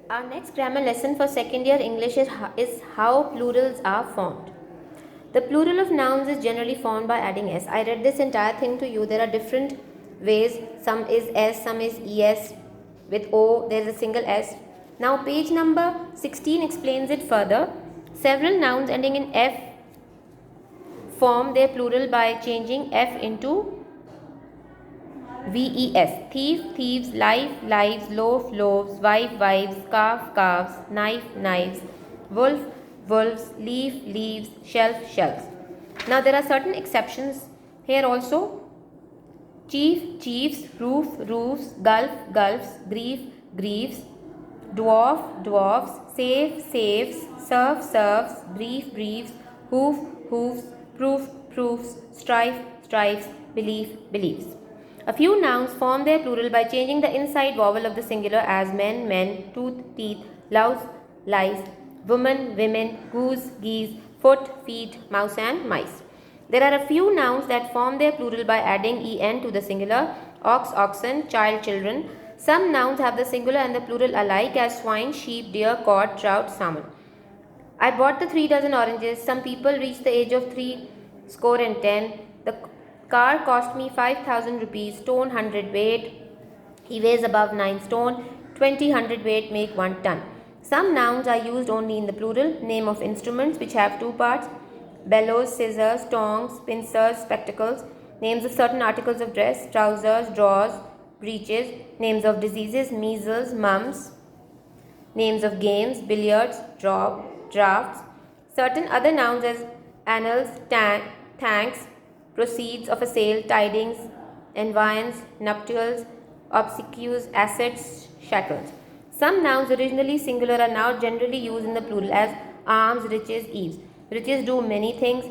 Our next grammar lesson for second year English is how plurals are formed. The plural of nouns is generally formed by adding s. I read this entire thing to you. There are different ways. Some is s, some is es. With o, there is a single s. Now, page number 16 explains it further. Several nouns ending in f form their plural by changing f into VES. Thief, thieves, life, lives, loaf, loaves, wife, wives, calf, calves, knife, knives, wolf, wolves, leaf, leaves, shelf, shelves. Now there are certain exceptions here also. Chief, chiefs, roof, roofs, gulf, gulfs, grief, griefs, dwarf, dwarfs, save, saves, serve, serves, brief, briefs, hoof, hoofs, proof, proofs, strife, strifes, belief, beliefs. A few nouns form their plural by changing the inside vowel of the singular as men, men, tooth, teeth, louse, lice, woman, women, goose, geese, foot, feet, mouse and mice. There are a few nouns that form their plural by adding en to the singular: ox, oxen, child, children. Some nouns have the singular and the plural alike as swine, sheep, deer, cod, trout, salmon. I bought the 3 dozen oranges. Some people reach the age of 3 score and 10. The car cost me 5,000 rupees. Stone 100 weight. He weighs above 9 stone. 20 100 weight make 1 ton. Some nouns are used only in the plural. Name of instruments which have 2 parts: bellows, scissors, tongs, pincers, spectacles. Names of certain articles of dress: trousers, drawers, breeches. Names of diseases: measles, mumps. Names of games: billiards, drafts. Certain other nouns as annals, thanks, proceeds of a sale, tidings, environs, nuptials, obsequies, assets, shackles. Some nouns originally singular are now generally used in the plural as arms, riches, eaves. Riches do many things.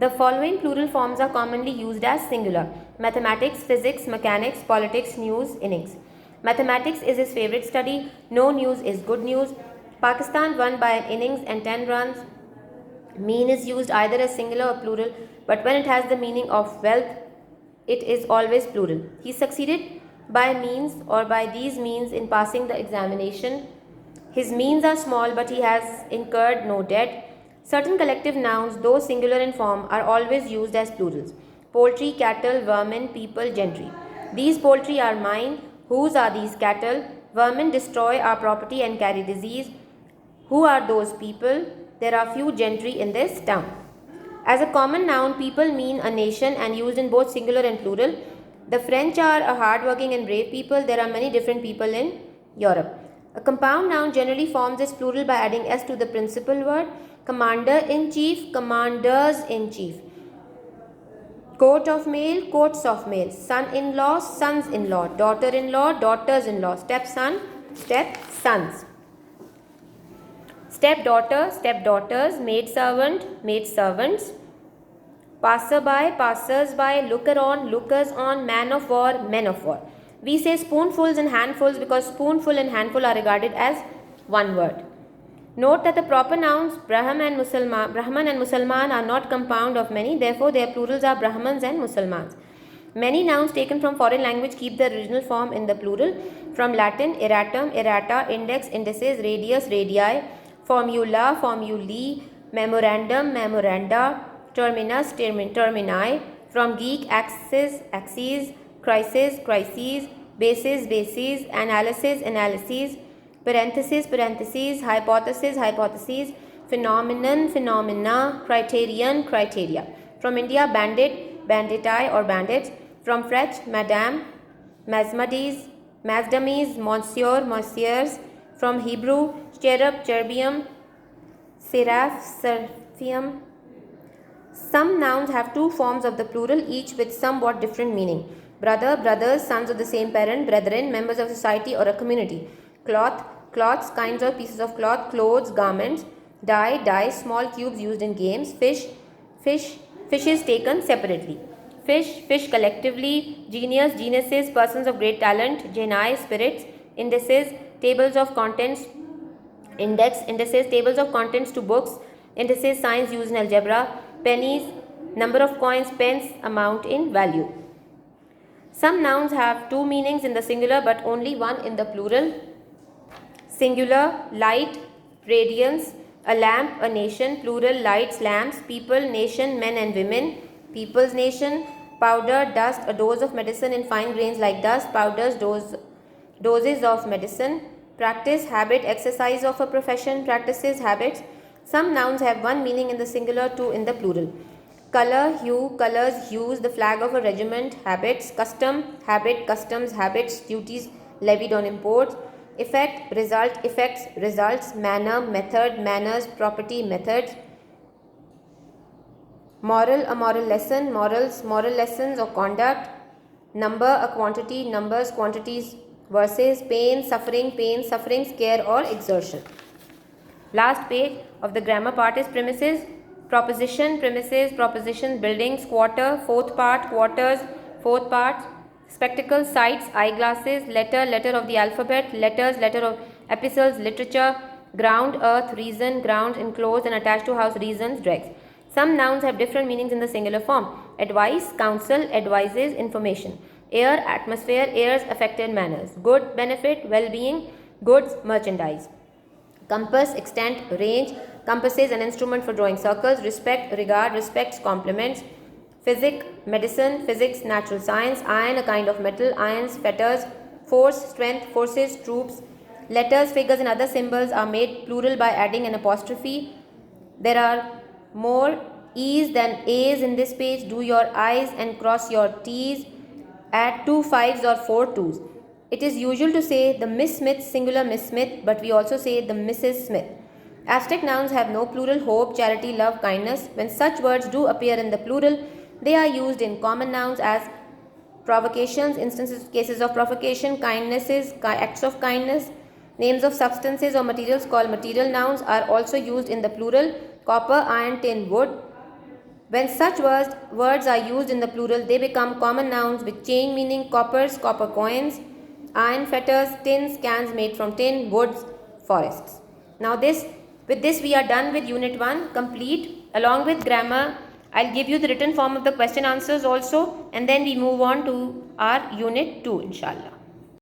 The following plural forms are commonly used as singular: mathematics, physics, mechanics, politics, news, innings. Mathematics is his favorite study. No news is good news. Pakistan won by an innings and 10 runs. Mean is used either as singular or plural, but when it has the meaning of wealth, it is always plural. He succeeded by means or by these means in passing the examination. His means are small, but he has incurred no debt. Certain collective nouns, though singular in form, are always used as plurals: poultry, cattle, vermin, people, gentry. These poultry are mine. Whose are these cattle? Vermin destroy our property and carry disease. Who are those people? There are few gentry in this town. As a common noun, people mean a nation and used in both singular and plural. The French are a hard-working and brave people. There are many different people in Europe. A compound noun generally forms its plural by adding s to the principal word: commander-in-chief, commanders-in-chief. Coat of mail, coats of mail. Son-in-law, sons-in-law. Daughter-in-law, daughters-in-law. Stepson, stepsons. Stepdaughter, stepdaughters. Maidservant, maidservants. Passerby, passers-by. Looker-on, lookers-on. Man of war, men of war. We say spoonfuls and handfuls because spoonful and handful are regarded as one word. Note that the proper nouns Brahman and Musalman are not compound of many, therefore their plurals are Brahmans and Musalmans. Many nouns taken from foreign language keep the original form in the plural. From Latin: erratum, errata, index, indices, radius, radii, formula, formulae, memorandum, memoranda, terminus, termini. From Greek: axis, axes, crisis, crises, basis, bases, analysis, analyses, parenthesis, parentheses, hypothesis, hypotheses, phenomenon, phenomena, criterion, criteria. From India: bandit, banditi or bandits. From French: madame, masmades, masdames, monsieur, monsieurs. From Hebrew: cherub, cherubium, seraph, seraphium. Some nouns have two forms of the plural, each with somewhat different meaning: brother, brothers, sons of the same parent, brethren, members of society or a community. Cloth, cloths, kinds or pieces of cloth, clothes, garments. Die, dice, small cubes used in games. Fish, fish, fishes taken separately. Fish, fish collectively. Genius, geniuses, persons of great talent. Genii, spirits. Indices, tables of contents. Index, indices, tables of contents to books. Indices, signs used in algebra. Pennies, number of coins. Pence, amount in value. Some nouns have two meanings in the singular but only one in the plural. Singular, light, radiance, a lamp, a nation. Plural, lights, lamps, people, nation, men and women. People's nation. Powder, dust, a dose of medicine in fine grains like dust. Powders, doses of medicine. Practice, habit, exercise of a profession. Practices, habits. Some nouns have one meaning in the singular, two in the plural. Color, hue, colors, hues, the flag of a regiment. Habits, custom, habit, customs, habits, duties levied on imports. Effect, result, effects, results. Manner, method, manners, property, methods. Moral, a moral lesson. Morals, moral lessons or conduct. Number, a quantity. Numbers, quantities, verses. Pain, sufferings, care or exertion. Last page of the grammar part is premises. Proposition, premises, proposition, buildings, quarter, fourth part, quarters, fourth part. Spectacles, sights, eyeglasses. Letter, letter of the alphabet. Letters, letter of epistles, literature. Ground, earth, reason, ground, enclosed and attached to house, reasons, dregs. Some nouns have different meanings in the singular form. Advice, counsel, advises, information. Air, atmosphere, airs, affected manners. Good, benefit, well-being, goods, merchandise. Compass, extent, range. Compass is an instrument for drawing circles. Respect, regard, respects, compliments. Physic, medicine, physics, natural science. Iron, a kind of metal. Irons, fetters. Force, strength, forces, troops. Letters, figures and other symbols are made plural by adding an apostrophe. There are more E's than A's in this page. Do your I's and cross your T's. Add 2 5s or 4 2s. It is usual to say the Miss Smith, singular Miss Smith, but we also say the Mrs. Smith. Abstract nouns have no plural. Hope, charity, love, kindness. When such words do appear in the plural, they are used in common nouns as provocations, instances, cases of provocation, kindnesses, acts of kindness. Names of substances or materials called material nouns are also used in the plural. Copper, iron, tin, wood. When such words are used in the plural, they become common nouns which change meaning. Coppers, copper coins. Iron, fetters, tins, cans made from tin, woods, forests. Now with this we are done with unit 1 complete. Along with grammar, I'll give you the written form of the question answers also, and then we move on to our unit 2 inshallah.